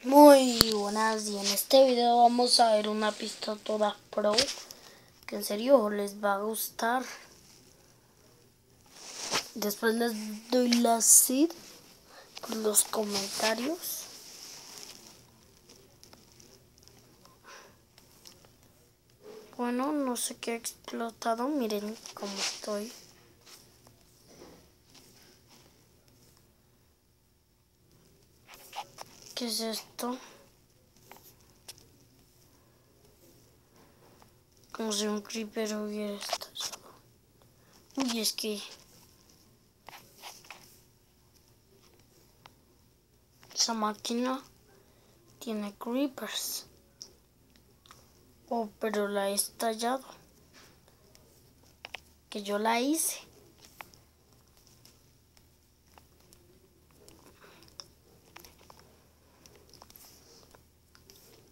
Muy buenas, y en este video vamos a ver una pista toda pro que en serio les va a gustar. Después les doy la seed por los comentarios. Bueno, no sé qué ha explotado, miren cómo estoy. ¿Qué es esto? Como si un creeper hubiera estallado. Uy, es que esa máquina tiene creepers. Oh, pero la he estallado. Que yo la hice.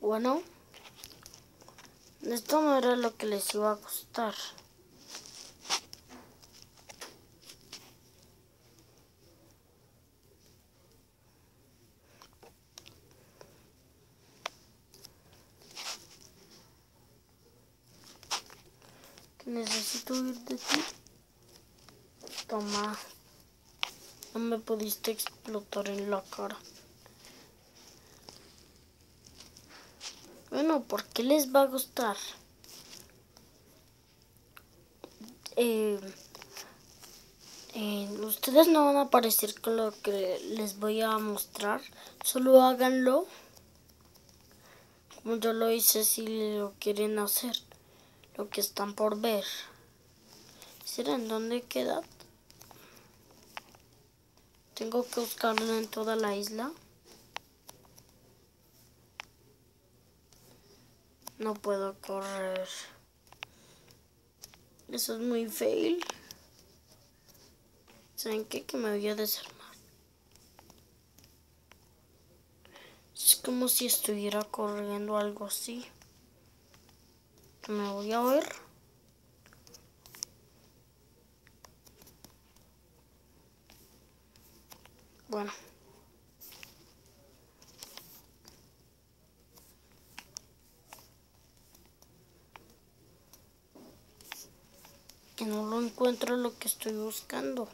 Bueno, esto no era lo que les iba a gustar. Que necesito huir de ti. Toma. No me pudiste explotar en la cara. Bueno, ¿por qué les va a gustar? Ustedes no van a aparecer con lo que les voy a mostrar. Solo háganlo como yo lo hice si lo quieren hacer. Lo que están por ver. ¿Serán dónde queda? Tengo que buscarlo en toda la isla. No puedo correr. Eso es muy fail. ¿Saben qué? Que me voy a desarmar. Es como si estuviera corriendo algo así. Me voy a ver. Bueno. Que no lo encuentro lo que estoy buscando.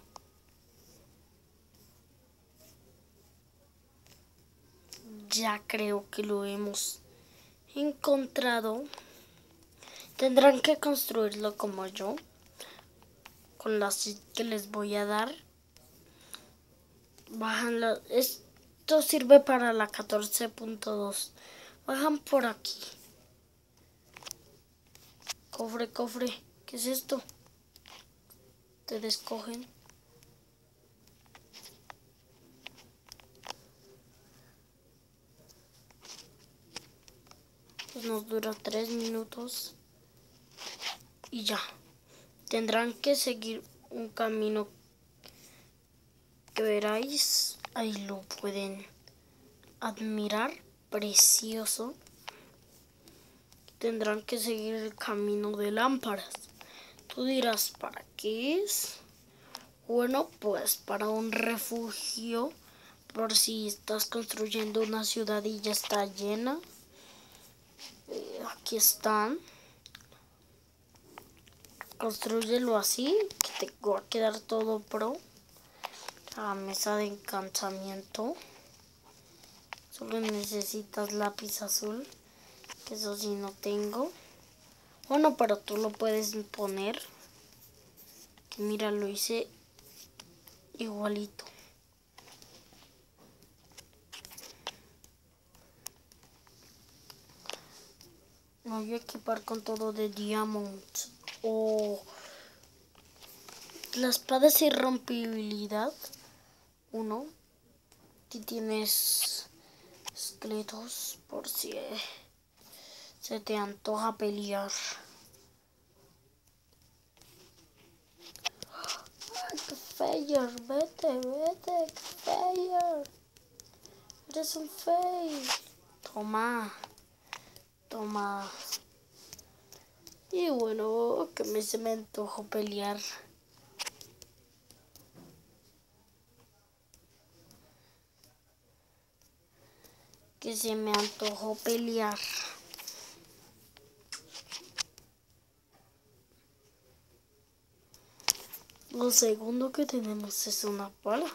Ya creo que lo hemos encontrado. Tendrán que construirlo como yo. Con la seed que les voy a dar. Bajan la... Esto sirve para la 14.2. Bajan por aquí. Cofre, cofre. ¿Qué es esto? Ustedes cogen. Pues nos dura 3 minutos. Y ya. Tendrán que seguir un camino que veráis. Ahí lo pueden admirar. Precioso. Tendrán que seguir el camino de lámparas. Tú dirás, ¿para qué es? Bueno, pues para un refugio, por si estás construyendo una ciudad y ya está llena. Aquí están. Constrúyelo así, que te va a quedar todo pro. La mesa de encantamiento. Solo necesitas lápiz azul, que eso sí no tengo. Bueno, pero tú lo puedes poner. Que mira, lo hice igualito. Me voy a equipar con todo de diamonds. O la espada es irrompibilidad. 1. Aquí tienes esqueletos por si se te antoja pelear. ¡Qué fail! Vete, vete, qué fail. Eres un fail. Toma, toma. Y bueno, que se me antojó pelear. que se me antojó pelear. Lo segundo que tenemos es una pala.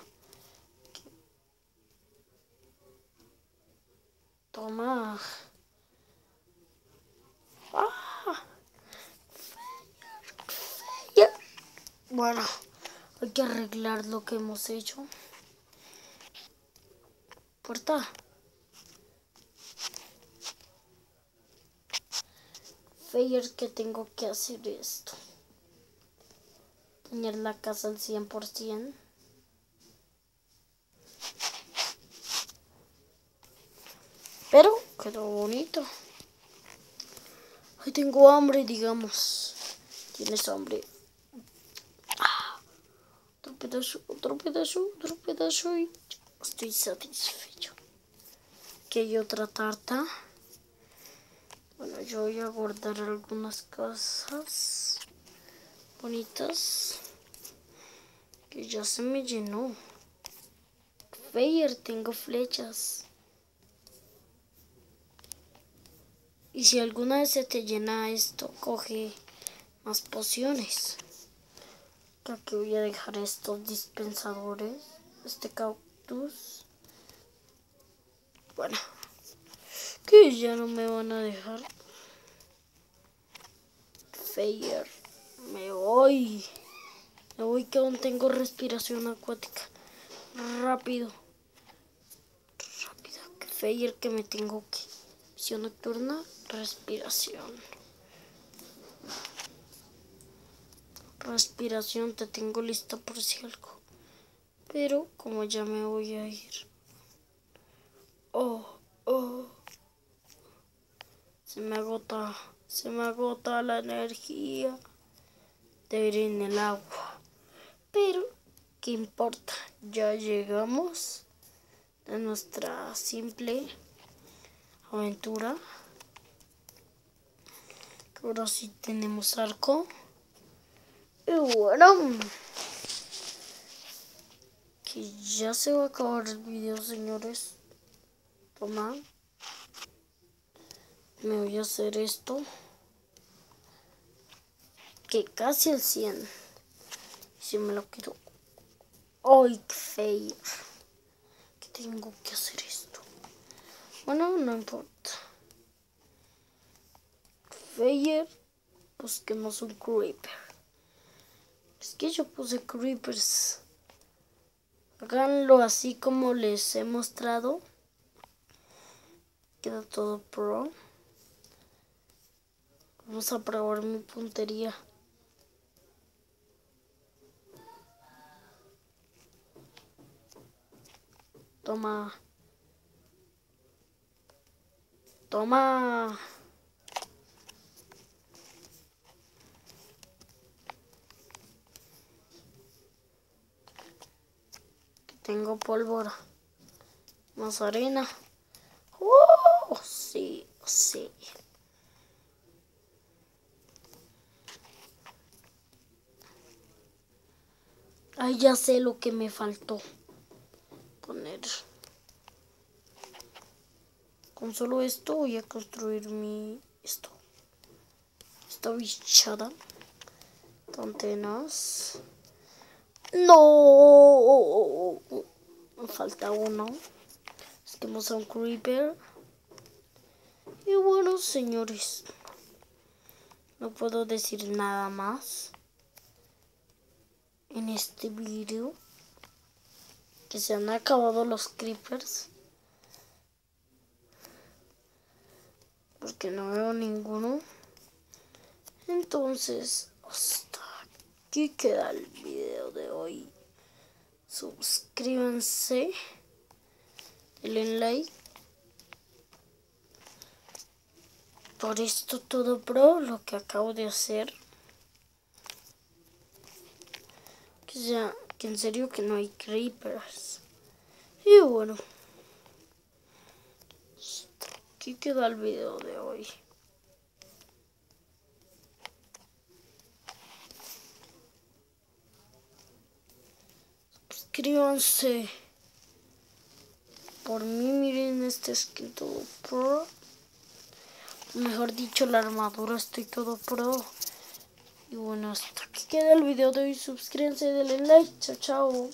Toma. ¡Ah! Ya. Bueno, hay que arreglar lo que hemos hecho. Puerta. Fair, que tengo que hacer esto. Tener la casa al 100%. Pero quedó bonito. Hoy tengo hambre, digamos. ¿Tienes hambre? Ah, otro pedazo, otro pedazo, otro pedazo y estoy satisfecho. Que hay otra tarta. Bueno, yo voy a guardar algunas cosas bonitas. Que ya se me llenó. Fair, tengo flechas. Y si alguna vez se te llena esto, coge más pociones. Aquí voy a dejar estos dispensadores. Este cactus. Bueno, que ya no me van a dejar. Fair, me voy. Me voy, que aún tengo respiración acuática. Rápido. Rápido. Que Fair, que me tengo que. Visión nocturna, respiración. Respiración, te tengo lista por si algo. Pero como ya me voy a ir. Oh. Se me agota la energía de ir en el agua. Pero, ¿qué importa? Ya llegamos a nuestra simple aventura. Ahora sí tenemos arco. Y bueno, que ya se va a acabar el video, señores. Toma. Me voy a hacer esto. Que casi al 100. Si me lo quito. ¡Ay, qué feo! Que tengo que hacer esto. Bueno, no importa. Fair, busquemos un creeper. Es que yo puse creepers. Háganlo así como les he mostrado. Queda todo pro. Vamos a probar mi puntería. Toma. Toma. Tengo pólvora. Más arena. ¡Oh! Sí, sí. Ay, ya sé lo que me faltó poner. Con solo esto voy a construir esta bichada. Antenas. No, me falta uno. Busquemos a un creeper. Y bueno, señores, no puedo decir nada más en este video. Que se han acabado los creepers. Porque no veo ninguno. Entonces, hasta aquí queda el video de hoy. Suscríbanse. Denle like. Por esto todo pro lo que acabo de hacer. Que en serio que no hay creepers. Y bueno, hasta aquí queda el video de hoy. Suscríbanse. por mí, miren este skin todo pro. Mejor dicho, la armadura estoy todo pro. Y bueno, hasta aquí queda el video de hoy. Suscríbanse, denle like. Chao, chao.